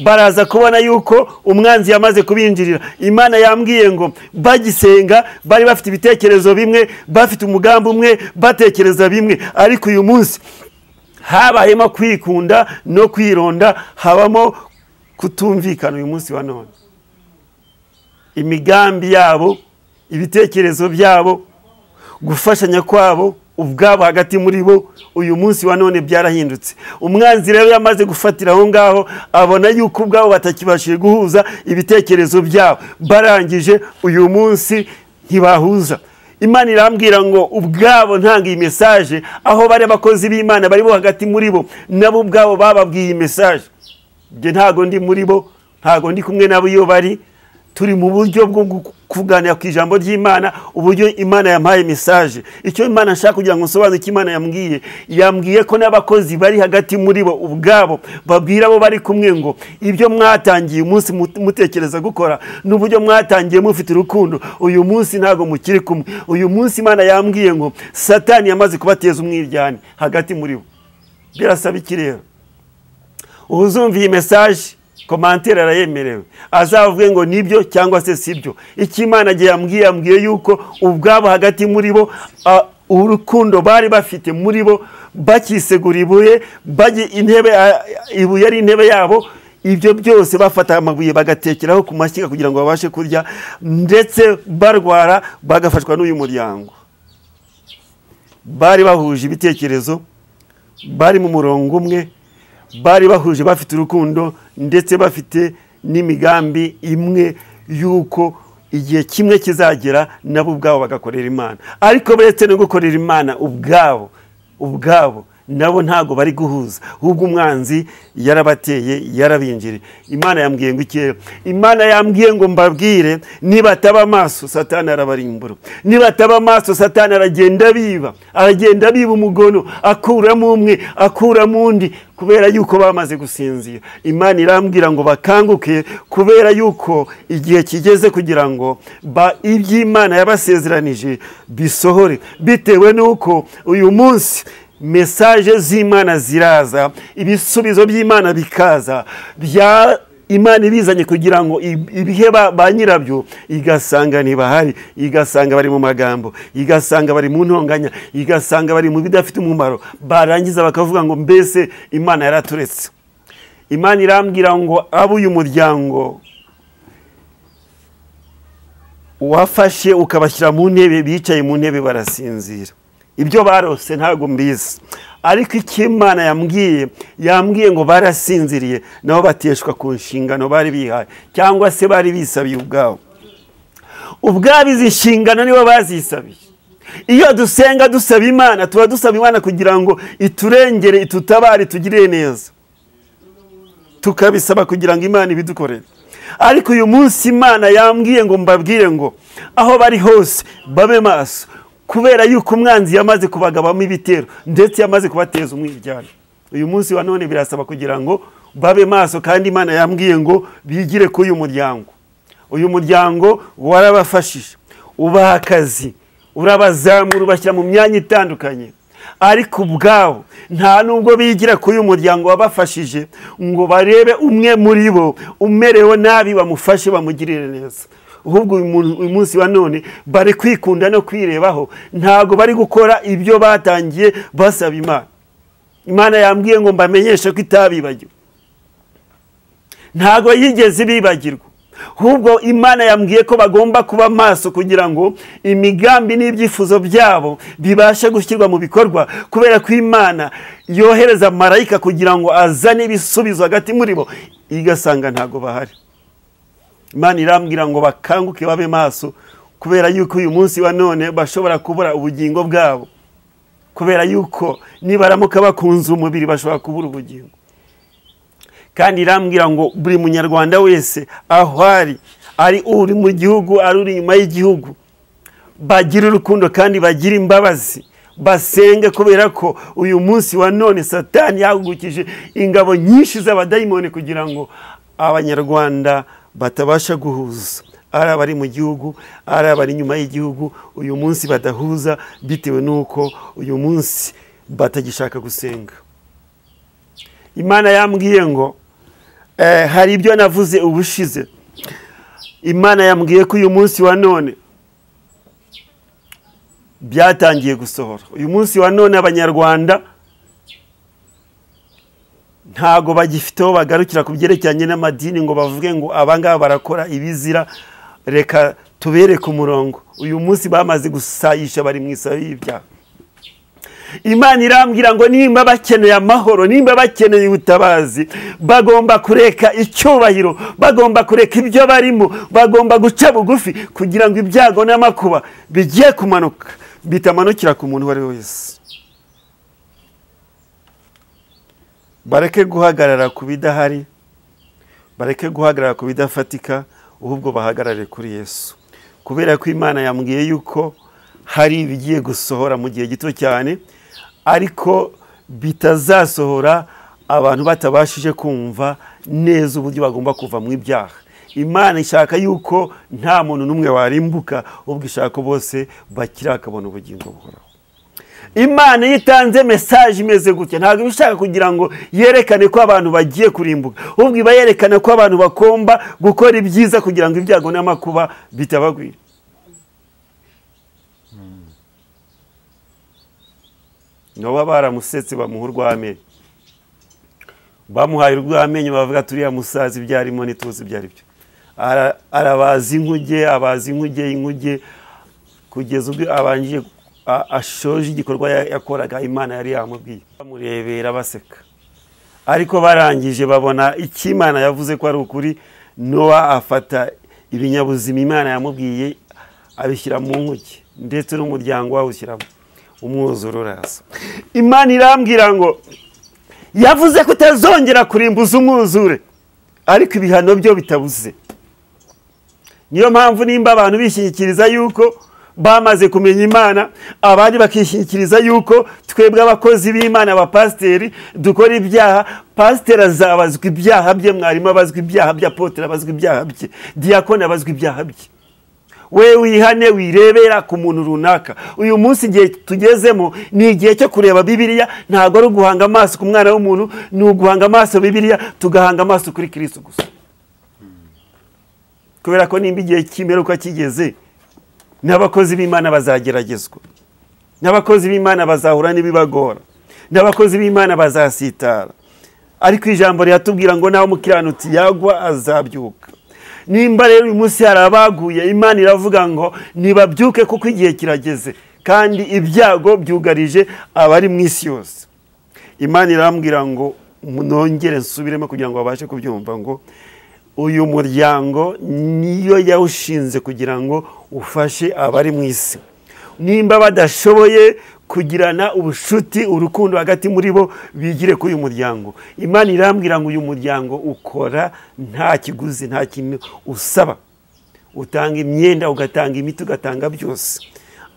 Baraza kubona yuko umwanzi yamaze kubinjirira. Imana yambwiye ngo bagisenga bari bafite ibitekerezo bimwe, bafite umugambi umwe, batekereza bimwe, ariko uyu munsi habayemo kwikunda no kwironda, habamo kutumvikana. Uyu munsi wa none imigambi yabo, ibitekerezo byabo, gufashanya kwabo ubwabo hagati muri bo, uyu munsi wa none byarahindutse. Umwanzi rero yamaze gufatira aho ngaho, abona yuko ubwabo batakibashije guhuza ibitekerezo byabo. Barangije uyu munsi ntibahuza. Imana irambwira ngo ubwabo ntanga iyi message, aho bari abakozi b'Imana bari bo hagati muri bo, nabo ubwabo bababwiye iyi message. Nge ntago ndi muri bo, ntago ndi kumwe nabo iyo bari. Turi mu buryo bwo kuganira ku ijambo ry'Imana, uburyo Imana yampaye message. Icyo Imana nshaka kugira ngo nsobanure icyo Imana yambwiye ko n'abakozi bari hagati muri bo ubwabo babwira abo bari kumwe ngo ibyo mwatangiye umunsi mutekereza gukora n'uburyo mwatangiye mufite urukundo, uyu munsi ntago mukiri kumwe. Uyu munsi Imana yambwiye ngo Satani yamaze kubateza umwiryane hagati muri bo. Birasaba iki rero? Uzumva iyi message, commentaire arayemerewe, azavuge ngo nibyo cyangwa se sibyo. Iki Imana yambwiye yuko ubwabo hagati muri bo urukundo bari bafite muri bo, bakisegura ibuye, ibuye ari intebe yabo. Ibyo byose bafata amabuye bagatekeraho ku mashyiga kugira ngo babashe kurya, ndetse barwara bagafashwa n'uyu muryango. Bari bahuje ibitekerezo, bari mu murongo umwe, bari bahuje, bafite urukundo, ndetse bafite n'imigambi imwe yuko igihe kimwe kizagera nabo ubwabo bagakorera Imana. Ariko beretse no gukorera Imana ubwabo nabo ntago bari guhuza, ahubwo umwanzi yarabateye, yarabinjiriye. Imana yambwiye ngo ikero, Imana yambwiye ngo mbabwire nibataba amaso Satani arabarimbura. Nibataba amaso Satani aragenda biba umugono, akuramo umwe, akuramo undi, kubera yuko bamaze gusinzira. Imana irambwira ngo bakanguke, kubera yuko igihe kigeze kugira ngo iby'Imana yabasezeranije bisohore, bitewe nuko uyu munsi message z'Imana ziraza, ibisubizo by'Imana bikaza, bya Imana ibizanye kugira ngo ibihe ba nyirabyo igasanga ntibahari, igasanga bari mu magambo, igasanga bari mu ntonganya, igasanga bari mu bidafite umumaro. Barangiza bakavuga ngo mbese Imana yaraturetse. Imana irambwira ngo abo uyu muryango wafashe ukabashyira mu ntebe, bicaye mu ntebe barasinzira. Ibyo barose ntago mbizi, ariko icyo Imana yambwiye ngo barasinziriye, nabo bateshwa ku nshingano bari bihaye, cyangwa se bari bisabiye ubwabo. Izi nshingano nibo bazisabiye. Iyo dusenga dusaba Imana, tuba dusaba Imana kugira ngo iturengere, itutabare, tugirire neza, tukabisaba kugira ngo Imana ibidukorere. Ariko uyu munsi Imana yambwiye ngo mbabwire ngo aho bari hose babe maso, kubera yuko umwanzi yamaze kubagabamo ibitero, ndetse yamaze kubateza umwiryane. Uyu munsi wa none birasaba kugira ngo babe maso, kandi Imana yambwiye ngo bigire ku uyu muryango. Uyu muryango warabafashije, ubaha akazi, urabazamura, ubashyira mu myanya itandukanye, ariko ubwabo nta nubwo bigira ku uyu muryango wabafashije ngo barebe umwe muri bo umerewe nabi bamufashe, bamugirire neza. Ahubwo uyu munsi wa none bari kwikunda no kwirebaho, ntago bari gukora ibyo batangiye basaba Imana. Imana yambwiye ngo mbamenyeshe ko itabibagiwe. Ntago yigeze bibagirwa, ahubwo Imana yambwiye ko bagomba kuba maso kugira ngo imigambi n'ibyifuzo byabo bibashe gushyirwa mu bikorwa, kubera ko Imana yohereza marayika kugira ngo azane ibisubizo hagati muri bo, igasanga ntago bahari. Imana irambwira ngo bakanguke babe maso, kubera yuko uyu munsi wa none bashobora kubura ubugingo bwabo, kubera yuko nibaramuka bakunze umubiri bashobora kubura ubugingo. Kandi irambwira ngo buri munyarwanda wese aho ari uri mu gihugu, ari uri inyuma y'igihugu, bagira urukundo kandi bagira imbabazi, basenge, kubera ko uyu munsi wa none Satani yahugukije ingabo nyinshi z'abadayimoni kugira ngo abanyarwanda batabasha guhuza. Ari abari mu gihugu, ari abari inyuma y'igihugu, uyu munsi badahuza bitewe n'uko uyu munsi batagishaka gusenga. Imana yambwiye ngo hari ibyo navuze ubushize. Imana yambwiye ko uyu munsi wa none byatangiye gusohora. Uyu munsi wa none abanyarwanda ntago bagifiteho bagarukira ku byerekeranye n'amadini ngo bavuge ngo abangaba barakora ibizira, reka tubereke umurongo. Uyu munsi bamaze gusayisha, bari mu isabi y'ibyaha. Imana irambwira ngo nimba bakeneye amahoro, nimba bakeneye ubutabazi, bagomba kureka icyubahiro, bagomba kureka ibyo barimo, bagomba guca bugufi kugira ngo ibyago n'amakuba bigiye kumanuka bitamanukira ku muntu wari wese. Bareke guhagarara ku bidahari, bareke guhagarara ku bidafatika, ahubwo bahagarare kuri Yesu, kubera ko Imana yambwiye yuko hari ibigiye gusohora mu gihe gito cyane, ariko bitazasohora abantu batabashije kumva neza uburyo bagomba kuva mu ibyaha. Imana ishaka yuko nta muntu n'umwe warimbuka, ubwo ishaka bose bakira akabona ubugingo buhoraho. Imana yitanze message imeze gutya, ntabwo bishaka kugira ngo yerekane ko abantu bagiye kurimbuka, ubwo iba yerekana ko abantu bakomba gukora ibyiza kugira ngo ibyago n'amakuba bitabagwira. Noba baramusetse bamuha urw'amenyo, bamuhaye urw'amenyo, bavuga turiya musazi ibyarimo ntituzi ibyo ari byo. Arabaza inkuge, abaza inkuge kugeza ubwo abangiye ashoje igikorwa yakoraga Imana yari yamubwiye. Bamurebera baseka, ariko barangije babona icyo Imana yavuze ko ari ukuri. Nowa afata ibinyabuzima Imana yamubwiye abishyira mu nkuge, ndetse n'umuryango wawushyiramo, umwuzure uraza. Imana irambwira ngo yavuze ko utazongera kurimbuza umwuzure, ariko ibihano byo bitabuze. Niyo mpamvu nimba abantu bishyikiriza yuko bamaze kumenya Imana, abandi bakishyikiriza yuko twebwe abakozi b'Imana, abapasiteri dukora ibyaha, pasiteri azabazwa ibyaha bye, mwarimu abazwa ibyaha bye, apotere abazwa ibyaha bye, diyakoni abazwa ibyaha bye. We wihane, wirebera ku muntu runaka. Uyu munsi igihe tugezemo ni igihe cyo kureba Bibiliya, ntabwo ari uguhanga amaso ku mwana w'umuntu, ni uguhanga amaso Bibiliya, tugahanga amaso kuri Kristo gusa. Kubera ko nimba igihe cy'imperuka kigeze, n'abakozi b'Imana bazageragezwa, n'abakozi b'Imana bazahura n'ibibagora, n'abakozi b'Imana bazasitara, ariko ijambo riratubwira ngo naho umukiranutsi yagwa azabyuka. Nimba rero uyu munsi hari abaguye, Imana iravuga ngo nibabyuke kuko igihe kirageze, kandi ibyago byugarije abari mu isi yose. Imana irambwira ngo nongere nsubiremo kugira ngo babashe kubyumva ngo uyu muryango niyo yawushinze kugira ngo ufashe abari mu isi. Nimba badashoboye kugirana ubushuti, urukundo hagati muri bo, bigire kuri uyu muryango. Imana irambwira ngo uyu muryango ukora nta kiguzi, nta kintu usaba. Utanga imyenda, ugatanga imiti, ugatanga byose.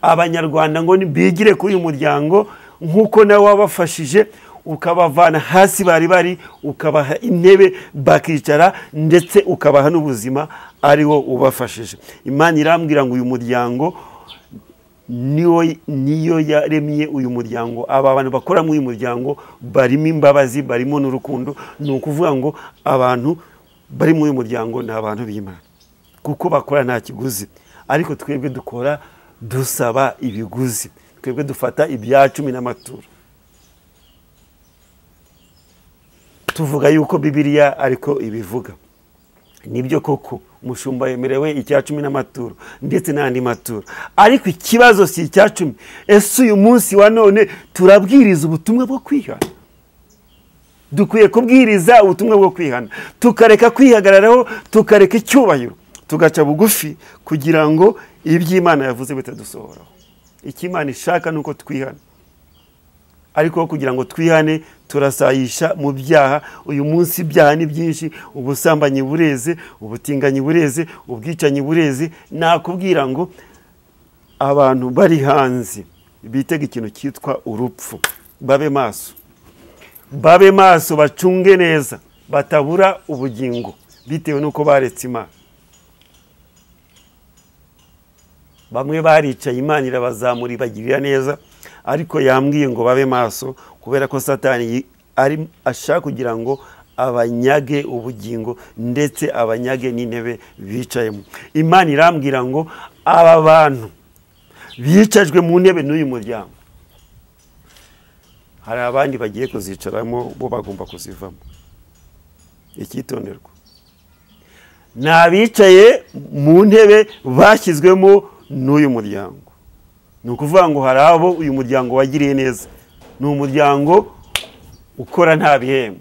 Abanyarwanda ngo bigire kuri uyu muryango, nk'uko nawe wabafashije, ukabavana hasi bari, ukabaha intebe bakicara, ndetse ukabaha n'ubuzima ari wo ubafashije. Imana irambwira ngo uyu muryango niyo yaremye uyu muryango. Aba bantu bakora muri uyu muryango barimo imbabazi, barimo n'urukundo. Ni ukuvuga ngo abantu bari muri uyu muryango ni abantu b'Imana, kuko bakora nta kiguzi. Ariko twebwe dukora dusaba ibiguzi, twebwe dufata ibya 10 n'amaturo. tuvuga yuko Bibiliya ariko ibivuga. Nibyo koko umushumba yemerewe icya 10 n'amaturo ndetse n'andi maturo, ariko ikibazo si icya 10. Ese uyu munsi wa none turabwiriza ubutumwa bwo kwihana? Dukwiye kubwiriza ubutumwa bwo kwihana, tukareka kwihagararaho, tukareka icyubahiro, tugaca bugufi kugira ngo iby'Imana yavuze bitadusohoraho. Ikimana ishaka nuko twihana, ariko kugira ngo twihane turasayisha mu byaha. Uyu munsi ibyaha ni byinshi, ubusambanyi bureze, ubutinganyi bureze, ubwicanyi bureze. Nakubwira ngo abantu bari hanze bitega ikintu cyitwa urupfu, babe maso, babe maso, bacunge neza, batabura ubugingo bitewe nuko baretse Imana. Bamwe baricaye, Imana irabazamura ibagirira neza, ariko yambwiye ngo babe maso, kubera ko Satani ari ashaka kugira ngo abanyage ubugingo ndetse abanyage n'intebe bicayemo. Imana irambwira ngo aba bantu bicajwe mu ntebe n'uyu muryango, hari abandi bagiye kuzicaramo, bo bagomba kuzivamo. Ikitonderwa, n'abicaye mu ntebe bashyizwemo n'uyu muryango. Ni ukuvuga ngo hari abo uyu muryango wagiriye neza, ni umuryango ukora nta bihembo.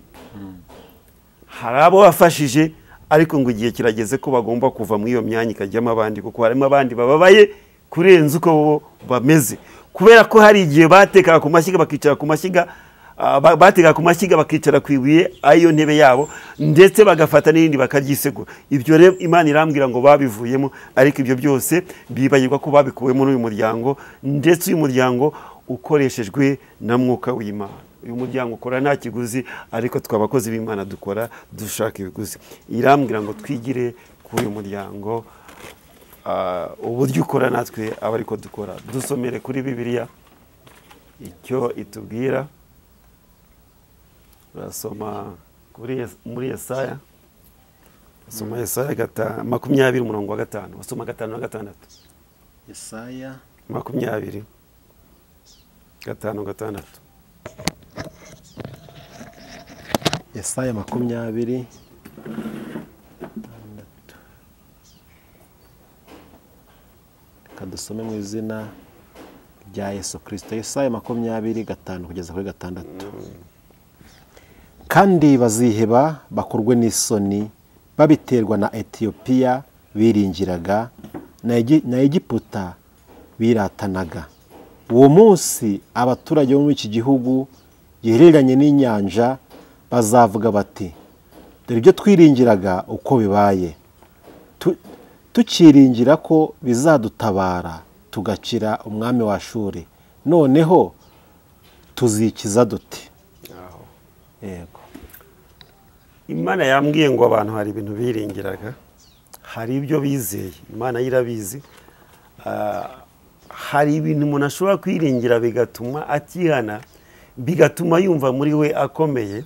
Hari abo wafashije, ariko ngo igihe kirageze ko bagomba kuva muri iyo myanya ikajyamo abandi, kuko harimo abandi bababaye kurenza uko bo bameze, kubera ko hari igihe batekaga ku mashyiga bakicara ku mashyiga, batega ku mashyiga bakicara ku ibuye ayo ntebe yabo, ndetse bagafata n'irindi bakaryisegura. Ibyo rero Imana irambwira ngo babivuyemo, ariko ibyo byose bibagirwa ko babikuwemo n'uyu muryango, ndetse uyu muryango ukoreshejwe na Mwuka w'Imana. Uyu muryango ukora nta kiguzi, ariko twabakozi b'Imana dukora dushaka ibiguzi. Irambwira ngo twigire kuri uyu muryango, uburyo ukora natwe aba ariko dukora. Dusomere kuri Bibiliya icyo itubwira. Urasoma muri Yesaya, soma Yesaya 20:5, wasoma 5 na 6. Yesaya 20:5-6. Yesaya 20. Kadusome mu izina rya Yesu Kristo. Yesaya 20:5-6. Kandi baziheba bakorwe n'isoni, babiterwa na Etiyopiya biringiraga, na Egiputa biratanaga. Uwo munsi abaturage bo muri iki gihugu gihereranye n'inyanja bazavuga bati, dore ibyo twiringiraga uko bibaye, tukiringira ko bizadutabara tugakira umwami wa Ashuri, noneho tuzikiza dute? Yego, Imana yambwiye ngo abantu hari ibintu biringiraga, hari ibyo bizeye, Imana yirabizi. Hari ibintu umuntu ashobora kwiringira bigatuma atihana, bigatuma yumva muri we akomeye,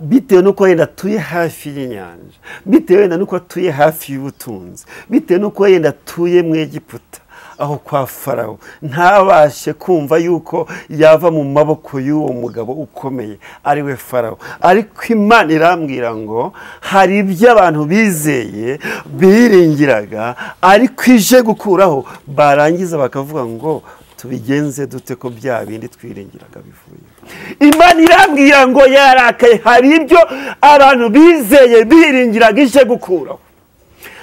bitewe nuko yenda atuye hafi y'inyanja, bitewe nuko atuye hafi y'ubutunzi, bitewe nuko yenda atuye mu Egiputa aho kwa Farawo, ntabashe kumva yuko yava mu maboko y'uwo mugabo ukomeye ari we Farawo. Ariko Imana irambwira ngo hari ibyo abantu bizeye biringiraga, ariko ije gukuraho, barangiza bakavuga ngo tubigenze dute ko bya bindi twiringiraga bivuye. Imana irambwira ngo yarakaye, hari ibyo abantu bizeye biringiraga ije gukuraho.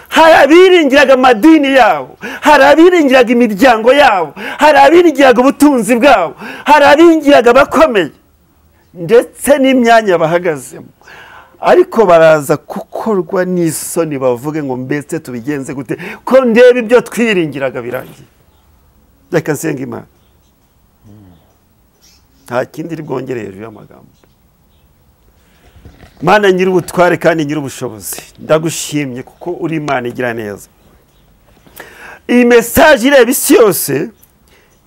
Hari abiringiraga amadini yabo, hari abiringiraga imiryango yabo, hari abiringiraga ubutunzi bwabo, hari abiringiraga abakomeye ndetse n'imyanya bahagazemo, ariko baraza gukorwa n'isoni bavuge ngo mbese tubigenze gute ko ndeba ibyo twiringiraga birangiye. Reka nsenga Imana, nta kindi iri bwongere hejuru y'amagambo. Mana nyiri ubutware kandi nyiri ubushobozi, ndagushimye kuko uri Imana igira neza. Iyi mesaje ireba isi yose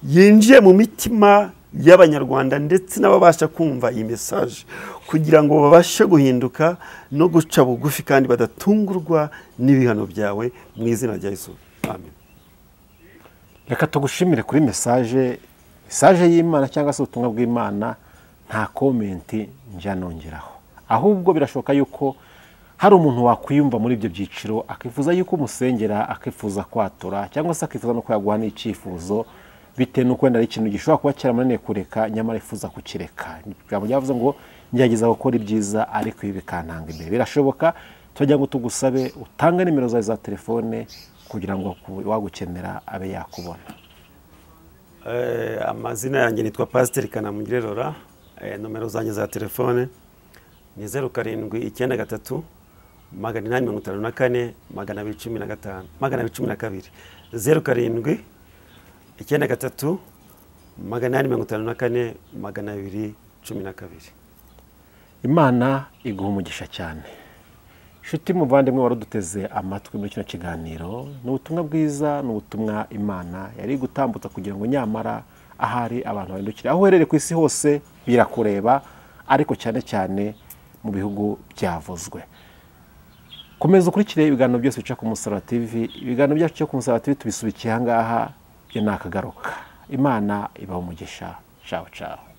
yinjiye mu mitima y'Abanyarwanda ndetse n'ababasha kumva iyi mesaje, kugira ngo babashe guhinduka no guca bugufi kandi badatungurwa n'ibihano byawe, mu izina rya Yesu, amen. Reka tugushimire kuri mesaje y'Imana cyangwa se ubutumwa bw'Imana nta komenti njya nongeraho, ahubwo birashoboka yuko hari umuntu wakwiyumva muri ibyo byiciro akifuza yuko umusengera, akifuza kwatura cyangwa se akifuza no kuyaguha n'icyifuzo bitewe n'uko wenda ari ikintu gishobora kuba cyaramunaniye kureka nyamara yifuza kukireka. Ijambo ryavuze ngo ngerageza gukora ibyiza ariko ibi bikantanga imbere. Birashoboka, tujya ngo tugusabe utange nimero zawe za telefone kugira ngo wagukenera abe yakubona. Amazina yanjye nitwa Pasiteri Kanamugire Laurent. Nomero zanjye za telefone ni 0793 854 215 212 0793 854 212. Imana iguha umugisha cyane. Nshuti muvandimwe waruduteze amatwi muri kino kiganiro, n'ubutumwa bwiza, n'ubutumwa Imana yari gutambutsa kugira ngo nyamara ahari abantu bahindukire. Aho uherereye ku isi hose birakureba, ariko cyane cyane mu bihugu byavuzwe. Komeza ukurikire ibiganiro byose bica ku Musaraba TV. Ibiganiro byacu cyo ku Musaraba TV tubisubikiye aha ngaha byo nakagaruka. Imana ibaho umugisha. Ciao ciao.